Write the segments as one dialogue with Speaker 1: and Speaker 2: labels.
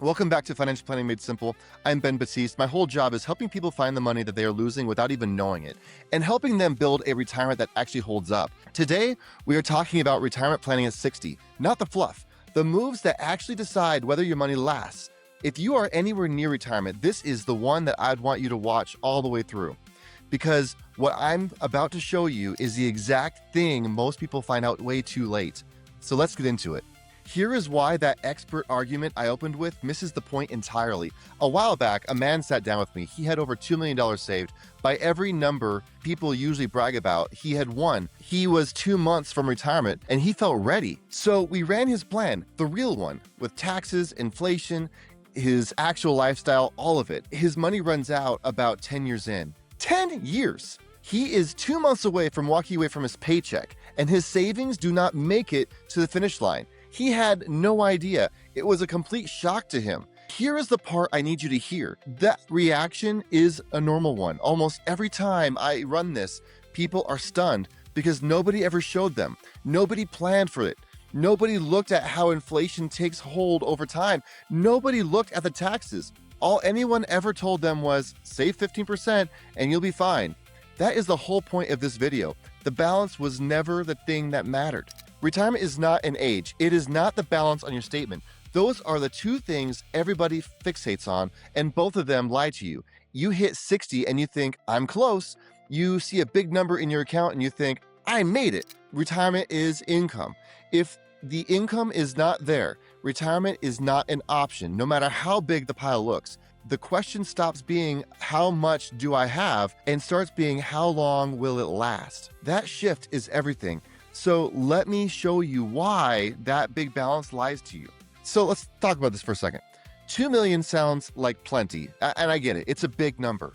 Speaker 1: Welcome back to Financial Planning Made Simple. I'm Ben Batiste. My whole job is helping people find the money that they are losing without even knowing it, and helping them build a retirement that actually holds up. Today, we are talking about retirement planning at 60, not the fluff, the moves that actually decide whether your money lasts. If you are anywhere near retirement, this is the one that I'd want you to watch all the way through. Because what I'm about to show you is the exact thing most people find out way too late. So let's get into it. Here is why that expert argument I opened with misses the point entirely. A while back, a man sat down with me. He had over $2 million saved. By every number people usually brag about, he had won. He was 2 months from retirement and he felt ready. So we ran his plan, the real one, with taxes, inflation, his actual lifestyle, all of it. His money runs out about 10 years in. 10 years! He is 2 months away from walking away from his paycheck, and his savings do not make it to the finish line. He had no idea. It was a complete shock to him. Here is the part I need you to hear. That reaction is a normal one. Almost every time I run this, people are stunned because nobody ever showed them. Nobody planned for it. Nobody looked at how inflation takes hold over time. Nobody looked at the taxes. All anyone ever told them was, save 15% and you'll be fine. That is the whole point of this video. The balance was never the thing that mattered. Retirement is not an age. It is not the balance on your statement. Those are the two things everybody fixates on, and both of them lie to you. You hit 60 and you think, I'm close. You see a big number in your account and you think, I made it. Retirement is income. If the income is not there, retirement is not an option, no matter how big the pile looks. The question stops being, how much do I have, and starts being, how long will it last? That shift is everything. So let me show you why that big balance lies to you. So let's talk about this for a second. 2 million sounds like plenty, and I get it. It's a big number.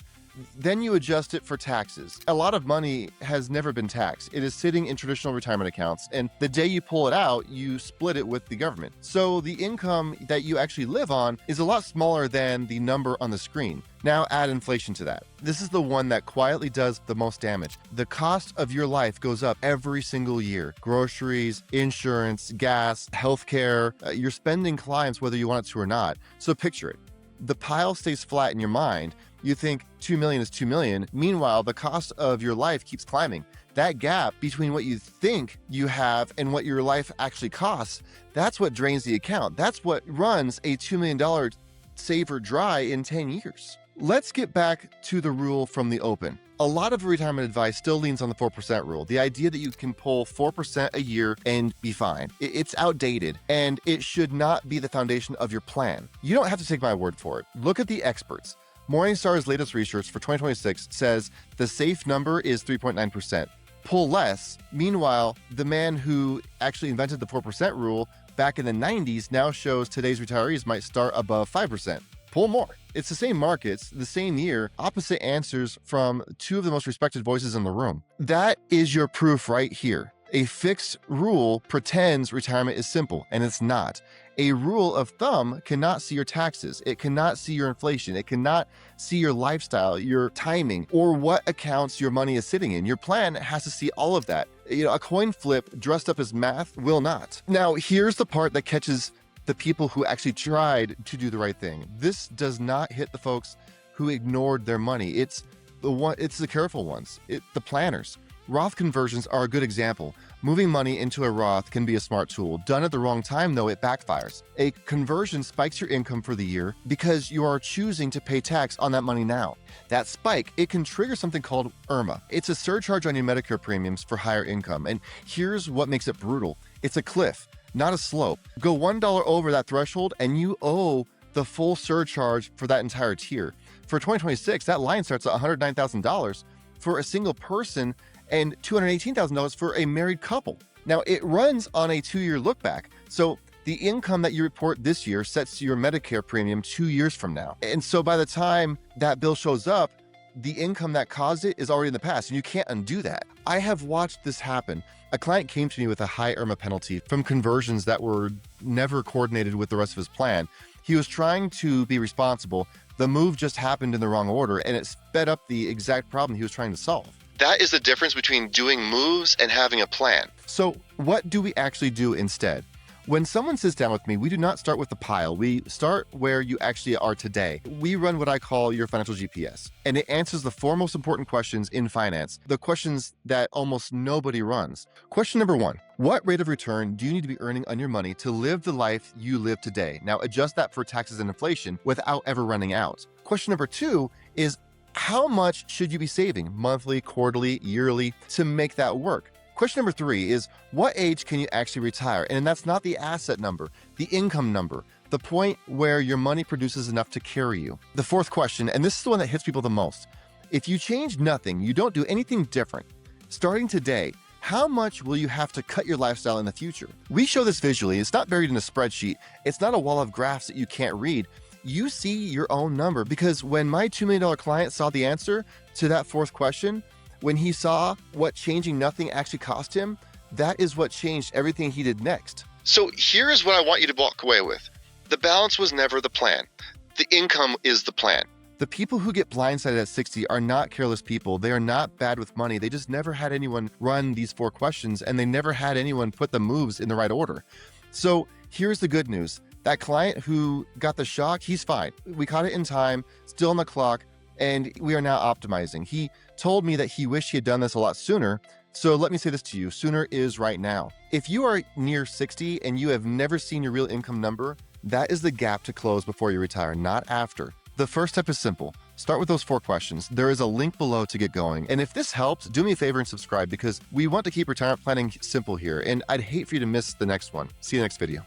Speaker 1: Then you adjust it for taxes. A lot of money has never been taxed. It is sitting in traditional retirement accounts, and the day you pull it out, you split it with the government. So the income that you actually live on is a lot smaller than the number on the screen. Now add inflation to that. This is the one that quietly does the most damage. The cost of your life goes up every single year. Groceries, insurance, gas, healthcare, your spending climbs whether you want it to or not. So picture it. The pile stays flat in your mind. You think 2 million is 2 million. Meanwhile, the cost of your life keeps climbing. That gap between what you think you have and what your life actually costs, that's what drains the account. That's what runs a $2 million saver dry in 10 years. Let's get back to the rule from the open. A lot of retirement advice still leans on the 4% rule, the idea that you can pull 4% a year and be fine. It's outdated, and it should not be the foundation of your plan. You don't have to take my word for it. Look at the experts. Morningstar's latest research for 2026 says the safe number is 3.9%. Pull less. Meanwhile, the man who actually invented the 4% rule back in the 90s now shows today's retirees might start above 5%. Pull more. It's the same markets, the same year, opposite answers from two of the most respected voices in the room. That is your proof right here. A fixed rule pretends retirement is simple, and it's not. A rule of thumb cannot see your taxes. It cannot see your inflation. It cannot see your lifestyle, your timing, or what accounts your money is sitting in. Your plan has to see all of that. A coin flip dressed up as math will not. Now, here's the part that catches the people who actually tried to do the right thing. This does not hit the folks who ignored their money. It's the careful ones, the planners. Roth conversions are a good example. Moving money into a Roth can be a smart tool. Done at the wrong time, though, it backfires. A conversion spikes your income for the year because you are choosing to pay tax on that money now. That spike, it can trigger something called IRMAA. It's a surcharge on your Medicare premiums for higher income. And here's what makes it brutal. It's a cliff, not a slope. Go $1 over that threshold and you owe the full surcharge for that entire tier. For 2026, that line starts at $109,000 for a single person and $218,000 for a married couple. Now, it runs on a 2-year look back. So the income that you report this year sets your Medicare premium 2 years from now. And so by the time that bill shows up, the income that caused it is already in the past, and you can't undo that. I have watched this happen. A client came to me with a high IRMAA penalty from conversions that were never coordinated with the rest of his plan. He was trying to be responsible. The move just happened in the wrong order, and it sped up the exact problem he was trying to solve. That is the difference between doing moves and having a plan. So what do we actually do instead? When someone sits down with me, we do not start with the pile. We start where you actually are today. We run what I call your financial GPS, and it answers the four most important questions in finance, the questions that almost nobody runs. Question number one, what rate of return do you need to be earning on your money to live the life you live today? Now, adjust that for taxes and inflation without ever running out. Question number two is, how much should you be saving monthly, quarterly, yearly to make that work? Question number three is, what age can you actually retire? And that's not the asset number, the income number, the point where your money produces enough to carry you. The fourth question, and this is the one that hits people the most, if you change nothing, you don't do anything different, starting today, how much will you have to cut your lifestyle in the future? We show this visually. It's not buried in a spreadsheet. It's not a wall of graphs that you can't read. You see your own number, because when my $2 million client saw the answer to that fourth question, when he saw what changing nothing actually cost him, that is what changed everything he did next. So here is what I want you to walk away with. The balance was never the plan. The income is the plan. The people who get blindsided at 60 are not careless people. They are not bad with money. They just never had anyone run these four questions, and they never had anyone put the moves in the right order. So here's the good news. That client who got the shock, he's fine. We caught it in time, still on the clock, and we are now optimizing. He told me that he wished he had done this a lot sooner. So let me say this to you, sooner is right now. If you are near 60 and you have never seen your real income number, that is the gap to close before you retire, not after. The first step is simple. Start with those four questions. There is a link below to get going. And if this helps, do me a favor and subscribe, because we want to keep retirement planning simple here. And I'd hate for you to miss the next one. See you next video.